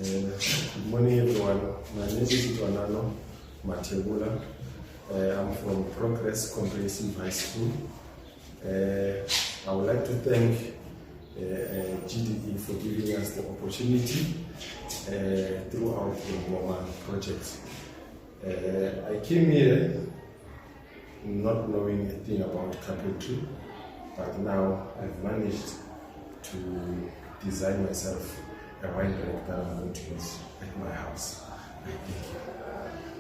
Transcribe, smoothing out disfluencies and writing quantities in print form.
Good morning, everyone. My name is Ituanano Matebula. I'm from Progress Comprehensive High School. I would like to thank GDE for giving us the opportunity throughout the Mngoma project. I came here not knowing a thing about carpentry, but now I've managed to design myself a wine rack that I'm going to use at my house. Thank you.